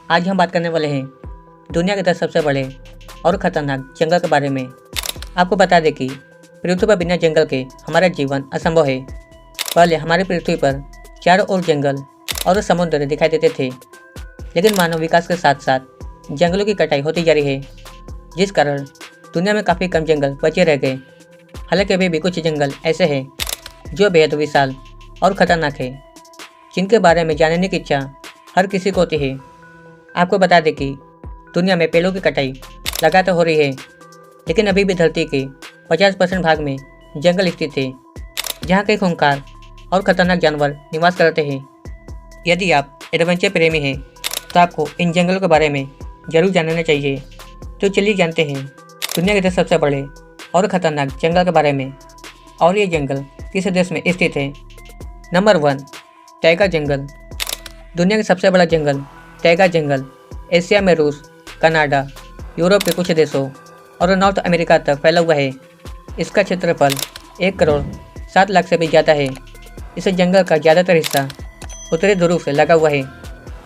आज हम बात करने वाले हैं दुनिया के 10 सबसे बड़े और ख़तरनाक जंगल के बारे में। आपको बता दें कि पृथ्वी पर बिना जंगल के हमारा जीवन असंभव है। पहले हमारी पृथ्वी पर चारों ओर जंगल और समुद्र दिखाई देते थे, लेकिन मानव विकास के साथ साथ जंगलों की कटाई होती जा रही है, जिस कारण दुनिया में काफ़ी कम जंगल बचे रह गए। हालांकि अभी भी कुछ जंगल ऐसे हैं जो बेहद विशाल और ख़तरनाक है, जिनके बारे में जानने की इच्छा हर किसी को होती है। आपको बता दें कि दुनिया में पेड़ों की कटाई लगातार हो रही है, लेकिन अभी भी धरती के 50% भाग में जंगल स्थित है, जहाँ कई खूंखार और ख़तरनाक जानवर निवास करते हैं। यदि आप एडवेंचर प्रेमी हैं तो आपको इन जंगलों के बारे में ज़रूर जानना चाहिए। तो चलिए जानते हैं दुनिया के 10 सबसे बड़े और ख़तरनाक जंगल के बारे में, और ये जंगल किस देश में स्थित है। नंबर 1, टैगा जंगल। दुनिया का सबसे बड़ा जंगल टैगा जंगल एशिया में रूस, कनाडा, यूरोप के कुछ देशों और नॉर्थ अमेरिका तक फैला हुआ है। इसका क्षेत्रफल 1 करोड़ 7 लाख से भी ज़्यादा है। इस जंगल का ज़्यादातर हिस्सा उत्तरी ध्रुव से लगा हुआ है,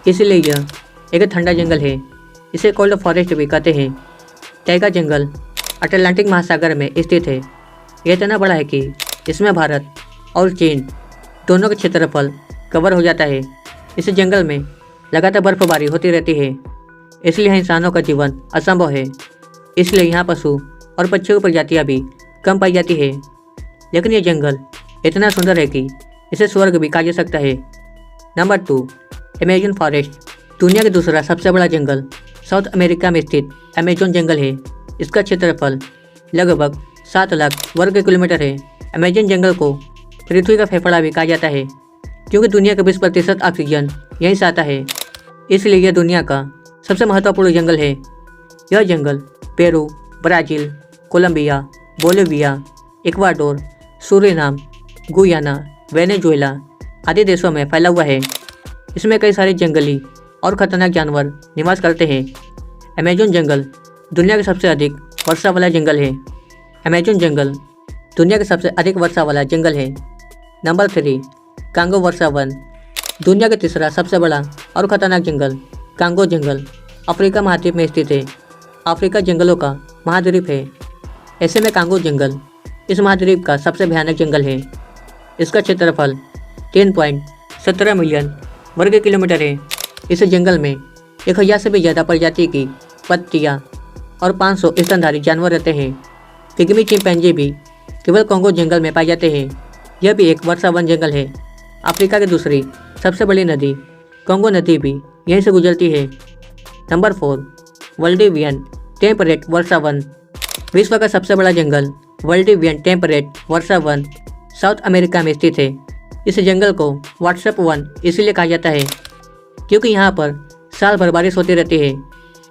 इसलिए यह एक ठंडा जंगल है। इसे कोल्ड फॉरेस्ट भी कहते हैं। टैगा जंगल अटलांटिक महासागर में स्थित है। यह इतना बड़ा है कि इसमें भारत और चीन दोनों का क्षेत्रफल कवर हो जाता है। इस जंगल में लगातार बर्फबारी होती रहती है, इसलिए यहाँ इंसानों का जीवन असंभव है। इसलिए यहाँ पशु और पक्षियों की प्रजातियाँ भी कम पाई जाती है। लेकिन यह जंगल इतना सुंदर है कि इसे स्वर्ग भी कहा जा सकता है। Number 2, Amazon forest. दुनिया का दूसरा सबसे बड़ा जंगल साउथ अमेरिका में स्थित अमेज़न जंगल है। इसका क्षेत्रफल लगभग 7 लाख वर्ग किलोमीटर है। अमेज़न जंगल को पृथ्वी का फेफड़ा भी कहा जाता है, क्योंकि दुनिया का 20% ऑक्सीजन यहीं से आता है। इसलिए यह दुनिया का सबसे महत्वपूर्ण जंगल है। यह जंगल Peru, Brazil, Colombia, Bolivia, Ecuador, Suriname, Guyana, Venezuela आदि देशों में फैला हुआ है। इसमें कई सारे जंगली और ख़तरनाक जानवर निवास करते हैं। अमेज़न जंगल दुनिया का सबसे अधिक वर्षा वाला जंगल है। अमेज़न जंगल दुनिया का सबसे अधिक वर्षा वाला जंगल है। नंबर 3, कांगो वर्षा वन। दुनिया का तीसरा सबसे बड़ा और ख़तरनाक जंगल कांगो जंगल अफ्रीका महाद्वीप में स्थित है। अफ्रीका जंगलों का महाद्वीप है। ऐसे में कांगो जंगल इस महाद्वीप का सबसे भयानक जंगल है। इसका क्षेत्रफल 3.17 मिलियन वर्ग किलोमीटर है। इस जंगल में 1000 से भी ज़्यादा प्रजाति की पत्तियाँ और 500 स्तनधारी जानवर रहते हैं। पिग्मी चिंपैंजी भी केवल कांगो जंगल में पाए जाते हैं। यह भी एक वर्षा वन जंगल है। अफ्रीका की दूसरी सबसे बड़ी नदी कांगो नदी भी यहीं से गुजरती है। नंबर 4, वाल्डिवियन टेम्परेट वर्षा वन। विश्व का सबसे बड़ा जंगल वाल्डिवियन टेम्परेट वर्षा वन साउथ अमेरिका में स्थित है। इस जंगल को व्हाट्सएप वन इसलिए कहा जाता है, क्योंकि यहाँ पर साल भर बारिश होती रहती है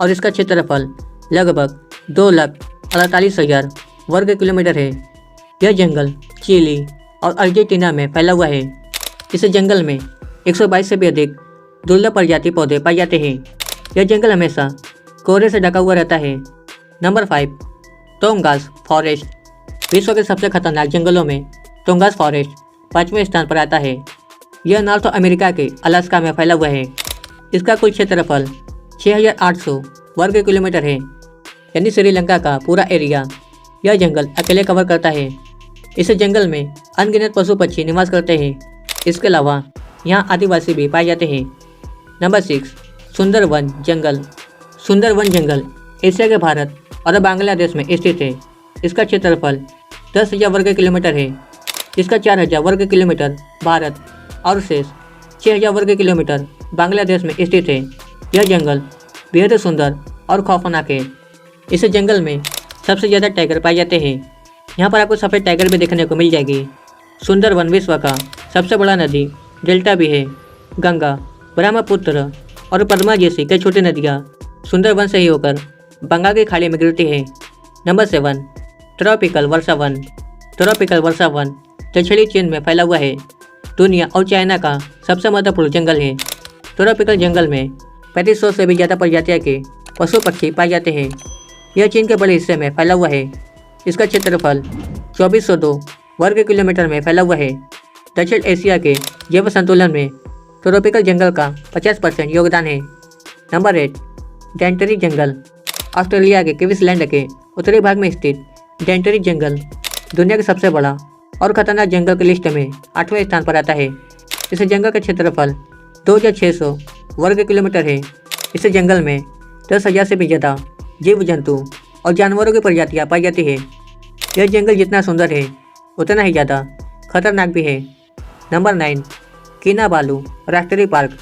और इसका क्षेत्रफल लगभग 2,48,000 वर्ग किलोमीटर है। यह जंगल चिली और अर्जेंटीना में फैला हुआ है। इस जंगल में 122 से भी अधिक दुर्लभ प्रजाति पौधे पाए जाते हैं। यह जंगल हमेशा कोहरे से ढका हुआ रहता है। Number 5, Tongass forest. विश्व के सबसे खतरनाक जंगलों में तोंगास फॉरेस्ट 5वें स्थान पर आता है। यह नॉर्थ अमेरिका के अलास्का में फैला हुआ है। इसका कुल क्षेत्रफल 6,800 वर्ग किलोमीटर है, यानी श्रीलंका का पूरा एरिया यह जंगल अकेले कवर करता है। इस जंगल में अनगिनत पशु पक्षी निवास करते हैं। इसके अलावा यहाँ आदिवासी भी पाए जाते हैं। नंबर 6, सुंदरवन जंगल। सुंदरवन जंगल एशिया के भारत और बांग्लादेश में स्थित है। इसका क्षेत्रफल 10,000 वर्ग किलोमीटर है, जिसका 4,000 वर्ग किलोमीटर भारत और शेष 6,000 वर्ग किलोमीटर बांग्लादेश में स्थित है। यह जंगल बेहद सुंदर और खौफनाक है। इस जंगल में सबसे ज़्यादा टाइगर पाए जाते हैं। यहाँ पर आपको सफ़ेद टाइगर भी देखने को मिल जाएगी। सुंदरवन विश्व का सबसे बड़ा नदी डेल्टा भी है। गंगा, ब्रह्मपुत्र और पद्मा जैसी कई छोटी नदियाँ सुंदरवन से ही होकर बंगाल की खाड़ी में गिरती है। नंबर 7, ट्रॉपिकल वर्षा वन। ट्रॉपिकल वर्षा वन दक्षिणी चीन में फैला हुआ है। दुनिया और चाइना का सबसे महत्वपूर्ण जंगल है। ट्रॉपिकल जंगल में 3500 से भी ज़्यादा प्रजातियों के पशु पक्षी पाए जाते हैं। यह चीन के बड़े हिस्से में फैला हुआ है। इसका क्षेत्रफल 2402 वर्ग किलोमीटर में फैला हुआ है। दक्षिण एशिया के जैव संतुलन में ट्रॉपिकल जंगल का 50% योगदान है। नंबर 8, डेंटरी जंगल। ऑस्ट्रेलिया के क्वींसलैंड के उत्तरी भाग में स्थित डेंटरी जंगल दुनिया का सबसे बड़ा और खतरनाक जंगल की लिस्ट में 8वें स्थान पर आता है। इस जंगल का क्षेत्रफल 2600 वर्ग किलोमीटर है। इस जंगल में 10,000 से भी ज़्यादा जीव जंतु और जानवरों की प्रजातियाँ पाई जाती है। यह जंगल जितना सुंदर है उतना ही ज़्यादा खतरनाक भी है। नंबर 9, किनाबालू राष्ट्रीय पार्क।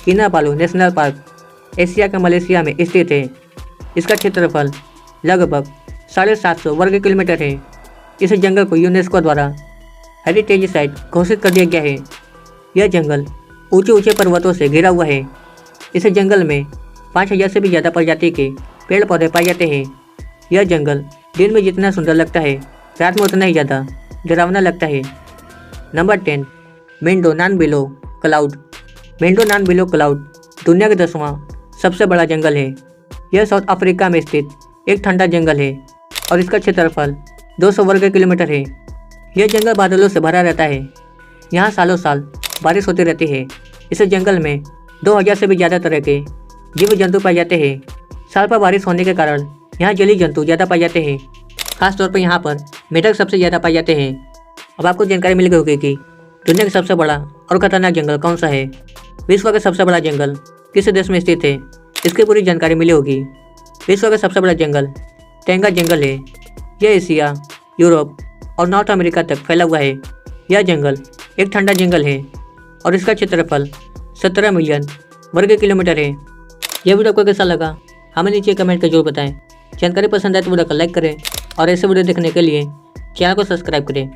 किनाबालू नेशनल पार्क एशिया के मलेशिया में स्थित है। इसका क्षेत्रफल लगभग 750 वर्ग किलोमीटर है। इस जंगल को यूनेस्को द्वारा हेरिटेज साइट घोषित कर दिया गया है। यह जंगल ऊंचे ऊंचे पर्वतों से घिरा हुआ है। इस जंगल में 5,000 से भी ज़्यादा प्रजाति के पेड़ पौधे पाए जाते हैं। यह जंगल दिन में जितना सुंदर लगता है रात में उतना ही ज़्यादा डरावना लगता है। Number 10, Mendonanbilo cloud. Mendonanbilo cloud दुनिया का 10वां सबसे बड़ा जंगल है। यह साउथ अफ्रीका में स्थित एक ठंडा जंगल है और इसका क्षेत्रफल 200 वर्ग किलोमीटर है। यह जंगल बादलों से भरा रहता है। यहाँ सालों साल बारिश होती रहती है। इस जंगल में 2000 से भी ज़्यादा तरह के जीव जंतु पाए जाते हैं। साल पर बारिश होने के कारण यहाँ जलीय जंतु ज़्यादा पाए जाते हैं। खासतौर पर यहाँ पर मेढक सबसे ज़्यादा पाए जाते हैं। अब आपको जानकारी मिल गई होगी कि दुनिया का सबसे बड़ा और खतरनाक जंगल कौन सा है। विश्व का सबसे बड़ा जंगल किस देश में स्थित है, इसकी पूरी जानकारी मिली होगी। विश्व का सबसे बड़ा जंगल टैंगा जंगल है। यह एशिया, यूरोप और नॉर्थ अमेरिका तक फैला हुआ है। यह जंगल एक ठंडा जंगल है और इसका क्षेत्रफल 17 मिलियन वर्ग किलोमीटर है। यह वीडियो आपको कैसा लगा हमें नीचे कमेंट कर जरूर बताएं। जानकारी पसंद आए तो वीडियो को लाइक करें और ऐसे वीडियो देखने के लिए चैनल को सब्सक्राइब करें।